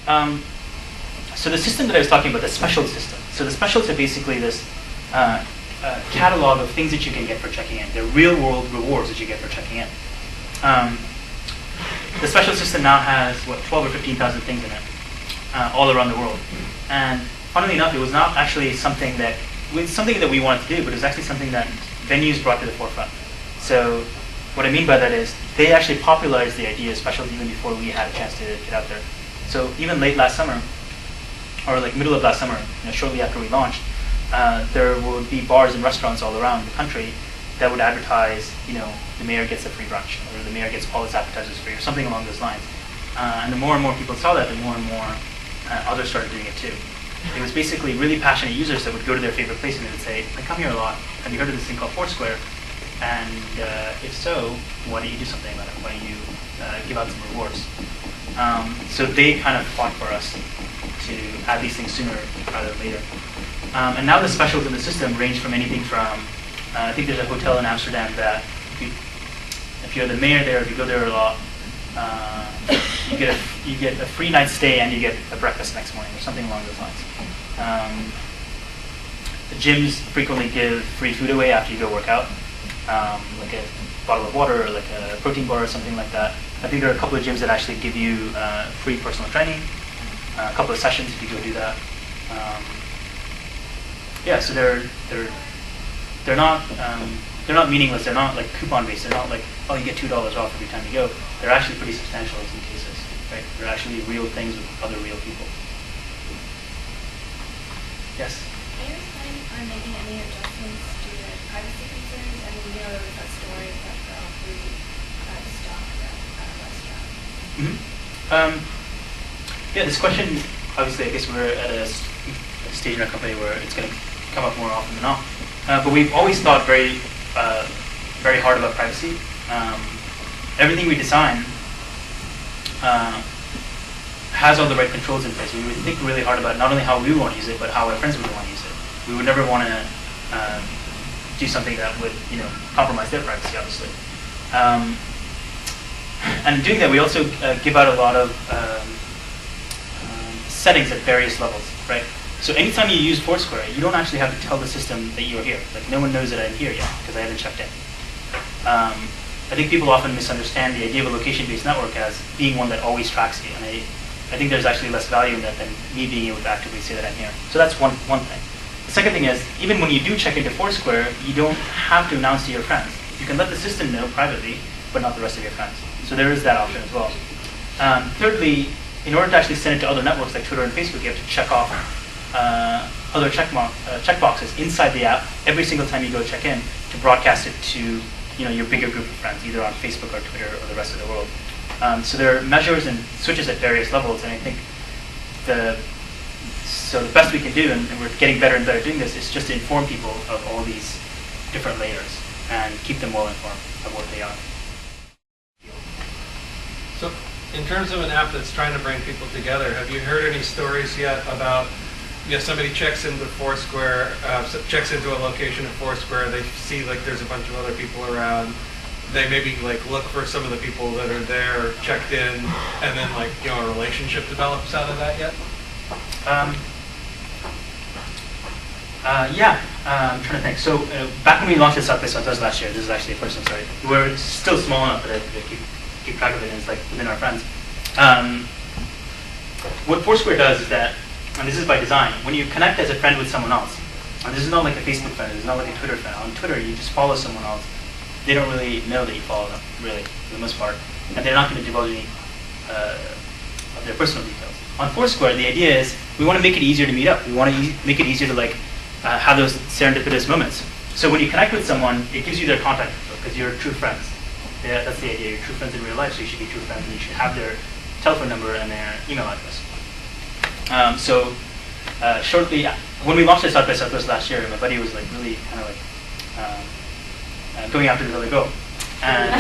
So the system that I was talking about, the special system. So the specials are basically this catalog of things that you can get for checking in. They're real-world rewards that you get for checking in. The special system now has, 12 or 15,000 things in it, all around the world. And funnily enough, it was not actually something that we wanted to do, but it was actually something that venues brought to the forefront. So what I mean by that is they actually popularized the idea of specials even before we had a chance to get out there. So even late last summer, or like middle of last summer, shortly after we launched, there would be bars and restaurants all around the country that would advertise, the mayor gets a free brunch, or the mayor gets all his appetizers free, or something along those lines. And the more and more people saw that, the more and more others started doing it too. It was basically really passionate users that would go to their favorite place and they would say, I come here a lot. Have you heard of this thing called Foursquare? And if so, why don't you do something about it? Why don't you give out some rewards? So they kind of fought for us to add these things sooner rather than later. And now the specials in the system range from anything from, I think there's a hotel in Amsterdam that if you're the mayor there, if you go there a lot, you get a free night stay and you get a breakfast next morning or something along those lines. The gyms frequently give free food away after you go work out, like a bottle of water or like a protein bar or something like that. I think there are a couple of gyms that actually give you free personal training, a couple of sessions if you go do that. So they're not meaningless. They're not like coupon based. They're not like, oh, you get $2 off every time you go. They're actually pretty substantial in some cases, right? They're actually real things with other real people. Yes. Are you planning on making any adjustments to the privacy concerns? I mean, there was that story that fell through stock at a restaurant. Yeah, this question, obviously, I guess we're at a stage in our company where it's going to come up more often than not. But we've always thought very hard about privacy. Everything we design has all the right controls in place. We would think really hard about not only how we want to use it, but how our friends would want to use it. We would never want to do something that would, compromise their privacy, obviously. And in doing that, we also give out a lot of settings at various levels, right? So anytime you use Foursquare, you don't actually have to tell the system that you're here. Like no one knows that I'm here yet because I haven't checked in. I think people often misunderstand the idea of a location-based network as being one that always tracks you, and I think there's actually less value in that than me being able to actively say that I'm here. So that's one thing. The second thing is, even when you do check into Foursquare, you don't have to announce to your friends. You can let the system know privately, but not the rest of your friends. So there is that option as well. Thirdly, in order to actually send it to other networks like Twitter and Facebook, you have to check off other checkboxes inside the app every single time you go check in to broadcast it to your bigger group of friends, either on Facebook or Twitter or the rest of the world. So there are measures and switches at various levels, and I think the best we can do, and we're getting better and better doing this, is just to inform people of all these different layers and keep them well informed of what they are. So in terms of an app that's trying to bring people together, have you heard any stories yet about somebody checks into Foursquare, checks into a location at Foursquare, they see like there's a bunch of other people around, they maybe like look for some of the people that are there checked in, and then like a relationship develops out of that yet? I'm trying to think. So back when we launched this South by Southwest last year, this is actually a personal story. We're still small enough that I keep track of it, and it's like within our friends. What Foursquare does is that, and this is by design, when you connect as a friend with someone else, and this is not like a Facebook friend, this is not like a Twitter friend. On Twitter, you just follow someone else. They don't really know that you follow them, really, for the most part, and they're not going to divulge any of their personal details. On Foursquare, the idea is we want to make it easier to meet up. We want to make it easier to have those serendipitous moments. So when you connect with someone, it gives you their contact info because you're true friends. Yeah, that's the idea. You're true friends in real life, so you should be true friends, and you should have their telephone number and their email address. Shortly, when we launched this South by Southwest last year, my buddy was really kind of going after this other girl. And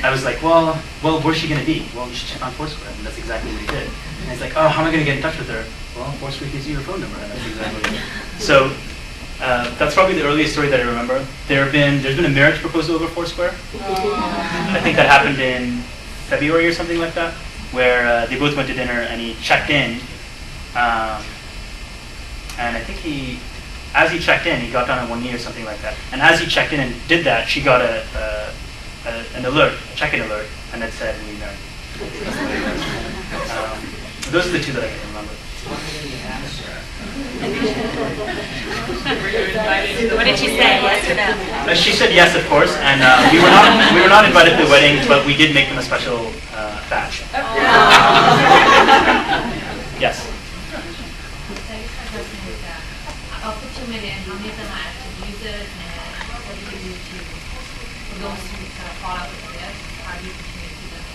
I was like, well, where's she going to be? Well, you should check on Foursquare. And that's exactly what he did. And he's like, oh, how am I going to get in touch with her? Well, Foursquare gives you your phone number. And that's exactly it. So that's probably the earliest story that I remember. There's been a marriage proposal over Foursquare. I think that happened in February or something like that. where they both went to dinner and he checked in. And I think as he checked in, he got down on one knee or something like that. And as he checked in and did that, she got an alert, a check-in alert, and it said, "We married." Those are the two that I can remember. What did she say? Yes or no? She said yes, of course, and we were not invited to the wedding, but we did make them a special badge. Yes. Of the 2 million, how many of them are active users, and what do you do for those who kind of fall out with this? How do you continue to keep them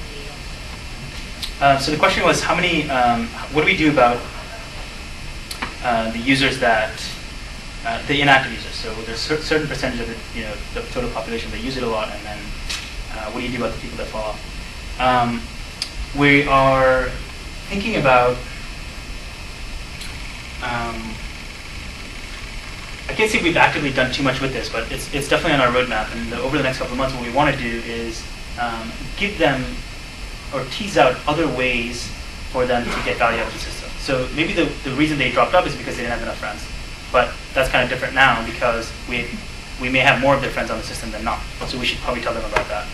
engaged? So the question was, how many? What do we do about the users that the inactive users? So there's a certain percentage of the total population that use it a lot, and then what do you do about the people that fall off? We are thinking about. I can't say we've actively done too much with this, but it's definitely on our roadmap. And over the next couple of months, what we want to do is give them or tease out other ways for them to get value out of the system. So maybe the reason they dropped up is because they didn't have enough friends. But that's kind of different now because we may have more of their friends on the system than not. So we should probably tell them about that.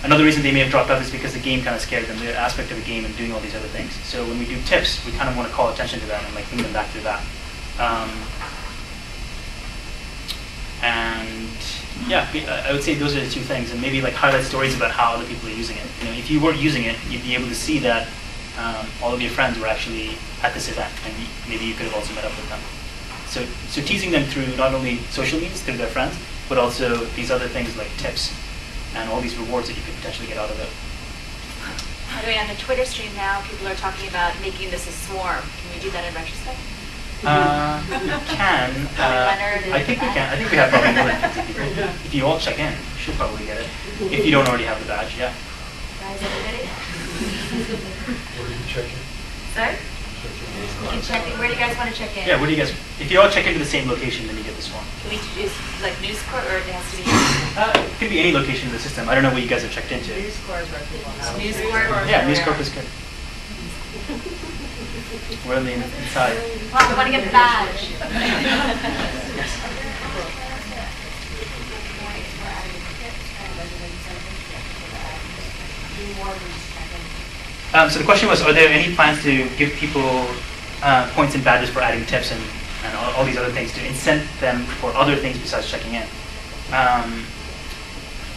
Another reason they may have dropped off is because the game kind of scared them, the aspect of the game and doing all these other things. So when we do tips, we kind of want to call attention to that and like bring them back to that. And yeah, I would say those are the two things, and maybe like highlight stories about how other people are using it. If you weren't using it, you'd be able to see that all of your friends were actually at this event, and maybe you could have also met up with them. So teasing them through not only social media, through their friends, but also these other things like tips and all these rewards that you could potentially get out of it. By the way, on the Twitter stream now, people are talking about making this a swarm. Can we do that in retrospect? We can. I think we can. I think we have probably more than 50 people. If you all check in, you should probably get it. If you don't already have the badge, yeah. Guys, everybody? Where do you check in? Sorry? You can check in. Where do you guys want to check in? Yeah, where do you guys? If you all check into the same location, then you get this one. Can we choose like News Corp, or it has to be? It could be any location in the system. I don't know what you guys have checked into. News Corp. Yeah, News Corp is good. We're on the inside. Well, we want to get the badge. So the question was, are there any plans to give people points and badges for adding tips and all these other things to incent them for other things besides checking in?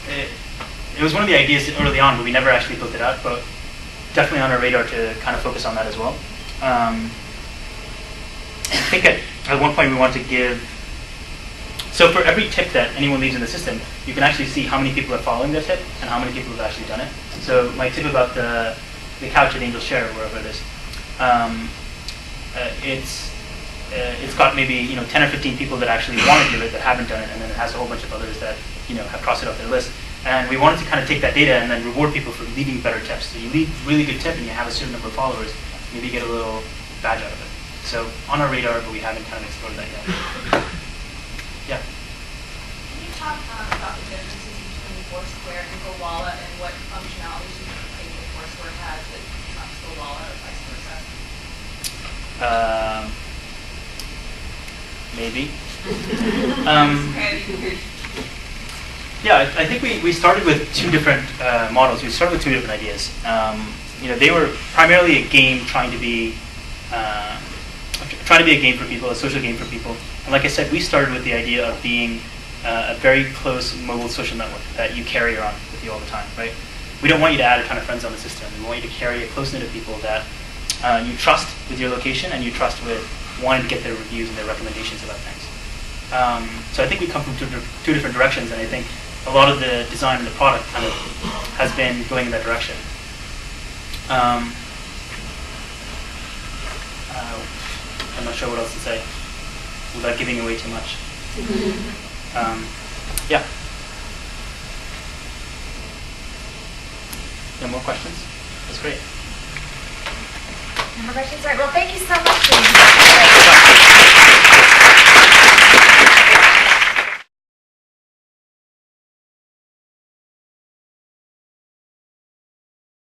It was one of the ideas early on, but we never actually built it out, but definitely on our radar to kind of focus on that as well. I think at one point we want to give, so for every tip that anyone leaves in the system, you can actually see how many people are following their tip and how many people have actually done it. So my tip about the couch at Angel Share, wherever it is, it's got maybe 10 or 15 people that actually want to do it that haven't done it, and then it has a whole bunch of others that have crossed it off their list. And we wanted to kind of take that data and then reward people for leaving better tips. So you leave really good tip and you have a certain number of followers, maybe you get a little badge out of it. So on our radar, but we haven't kind of explored that yet. Yeah. Can you talk about the differences between Foursquare and Gowalla and what functionalities you think that Foursquare has that Gowalla or vice versa? Maybe. Yeah, I think we started with two different models. We started with two different ideas. They were primarily a game trying to be a game for people, a social game for people. And like I said, we started with the idea of being a very close mobile social network that you carry around with you all the time, right? We don't want you to add a ton of friends on the system. We want you to carry a close knit of people that you trust with your location and you trust with wanting to get their reviews and their recommendations about things. So I think we come from two different directions, and I think a lot of the design and the product kind of has been going in that direction. I'm not sure what else to say without giving away too much. Yeah. No more questions? That's great. No more questions? All right. Well, thank you so much.